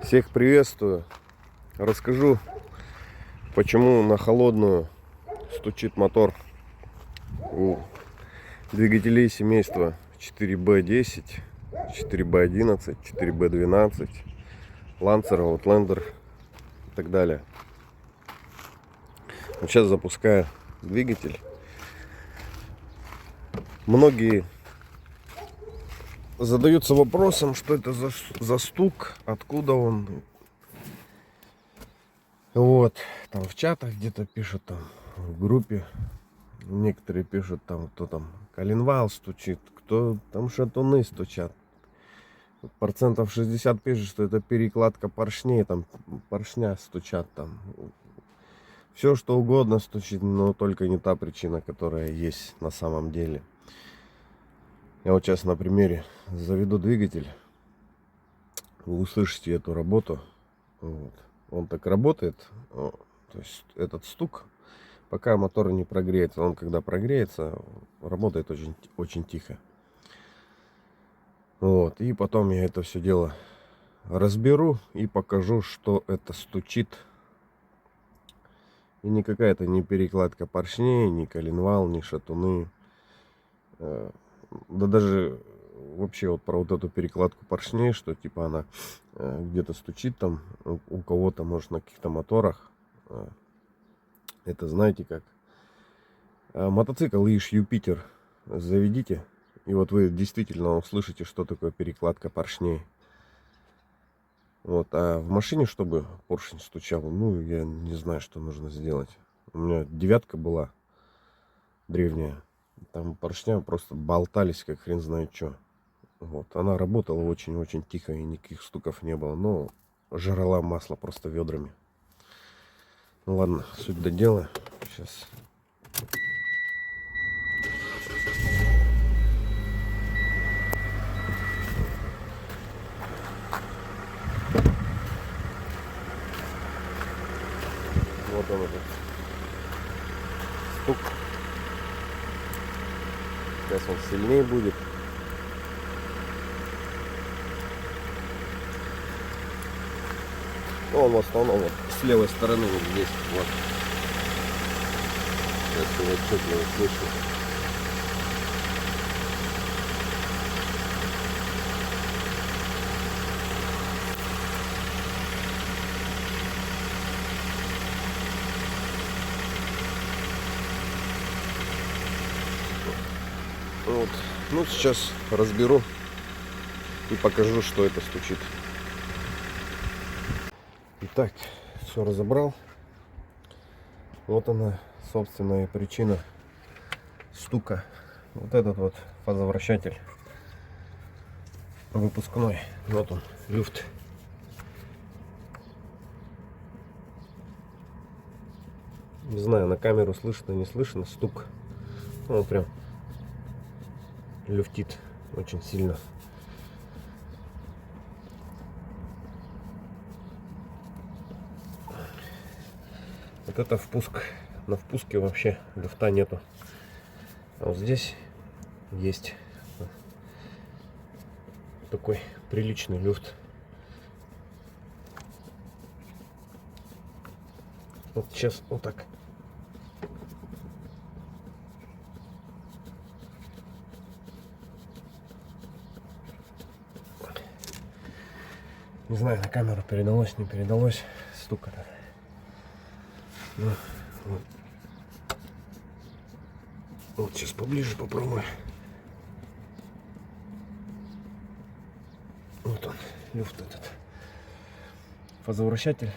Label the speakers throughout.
Speaker 1: Всех приветствую. Расскажу, почему на холодную стучит мотор у двигателей семейства 4B10, 4B11, 4B12, Lancer, Outlander и так далее. Вот сейчас запускаю двигатель. Многие задаются вопросом, что это за стук, откуда он. Вот, там в чатах где-то пишут, там в группе некоторые пишут, там кто там коленвал стучит, кто там шатуны стучат. Процентов 60 пишет, что это перекладка поршней, там поршня стучат, там все что угодно стучит, но только не та причина, которая есть на самом деле. Я вот сейчас на примере заведу двигатель, вы услышите эту работу. Вот. Он так работает, то есть этот стук, пока мотор не прогреется. Он когда прогреется, работает очень, очень тихо. Вот. И потом я это все дело разберу и покажу, что это стучит. И не какая-то не перекладка поршней, ни коленвал, ни шатуны. Да даже вообще вот про вот эту перекладку поршней, что типа она где-то стучит там у кого-то, может, на каких-то моторах. Это знаете как? Мотоцикл Иш Юпитер заведите, и вот вы действительно услышите, что такое перекладка поршней. Вот, а в машине, чтобы поршень стучал, ну, я не знаю, что нужно сделать. У меня девятка была древняя. Там поршня просто болтались, как хрен знает что. Вот, она работала очень-очень тихо, и никаких стуков не было. Но жрала масло просто ведрами. Ну ладно, суть до дела. Сейчас. Вот он этот стук. Сейчас он сильнее будет. Ну, он в основном вот с левой стороны вот здесь. Вот. Сейчас его отчетливо слышу. Вот. Ну, сейчас разберу и покажу, что это стучит. Итак, все разобрал. Вот она, собственная причина стука. Вот этот вот фазовращатель выпускной. Вот он, люфт. Не знаю, на камеру слышно, не слышно стук. Он прям люфтит очень сильно. Вот это впуск. На впуске вообще люфта нету. А вот здесь есть такой приличный люфт. Вот сейчас вот так. Не знаю, на камеру передалось, не передалось. Стук этот. Ну, вот. Вот сейчас поближе попробую. Вот он, люфт этот. Фазовращатель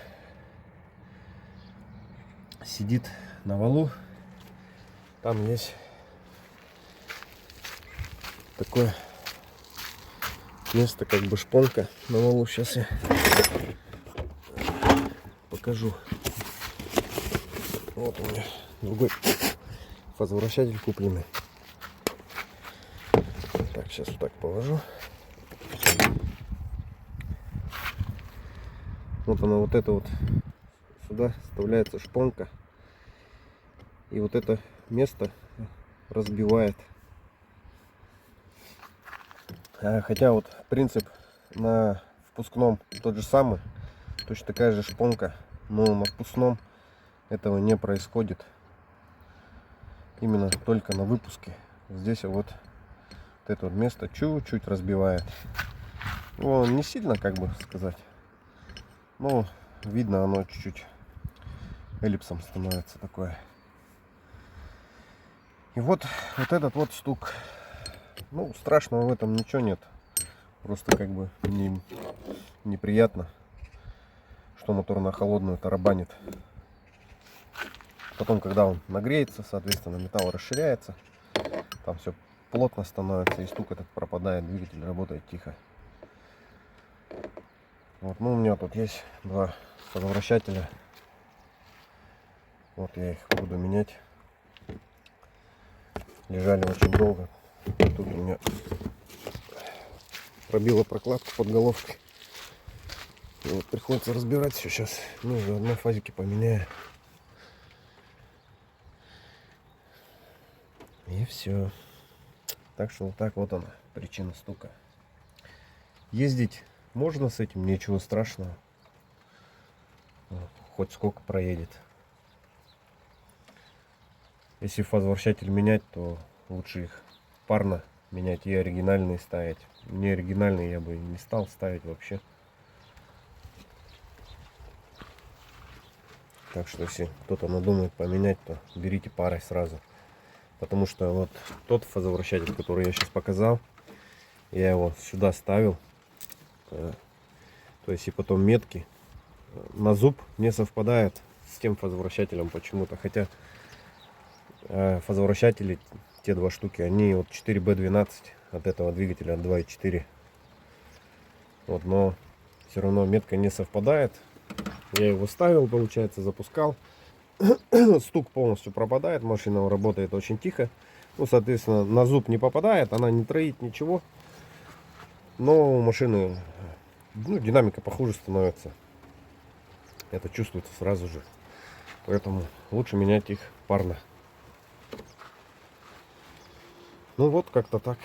Speaker 1: сидит на валу. Там есть такое место, как бы шпонка на валу. Сейчас я покажу. Вот у меня другой фазовращатель купленный. Так, сейчас вот так положу. Вот она, вот это вот. Сюда вставляется шпонка. И вот это место разбивает. Хотя вот принцип на впускном тот же самый. точно такая же шпонка, но на впускном этого не происходит. Именно только на выпуске. Здесь вот это вот место чуть-чуть разбивает. Ну, не сильно, как бы сказать. Но видно, оно чуть-чуть эллипсом становится такое. И вот этот вот стук. Ну, страшного в этом ничего нет. Просто как бы неприятно, что мотор на холодную тарабанит. Потом, когда он нагреется, соответственно, металл расширяется. Там все плотно становится, и стук этот пропадает, двигатель работает тихо. Вот, ну, у меня тут есть два возвращателя. Вот я их буду менять. Лежали очень долго. Тут у меня пробила прокладку под головкой. И вот приходится разбирать все сейчас. Ну, заодно фазики поменяю. И все. Так что вот так вот она, причина стука. Ездить можно с этим, ничего страшного. Хоть сколько проедет. Если фазвращатель менять, то лучше их парно менять и оригинальные ставить. Не оригинальные я бы не стал ставить вообще. Так что если кто-то надумает поменять, то берите парой сразу. Потому что вот тот фазовращатель, который я сейчас показал, я его сюда ставил. То есть и потом метки на зуб не совпадает с тем фазовращателем почему-то. Хотя фазовращатели, те два штуки, они вот 4B12 от этого двигателя, от 2.4. Вот, но все равно метка не совпадает. Я его ставил, получается, запускал. Стук полностью пропадает, машина работает очень тихо. Ну, соответственно, на зуб не попадает, она не троит ничего. Но у машины, ну, динамика похуже становится. Это чувствуется сразу же. Поэтому лучше менять их парно. Ну вот, как-то так.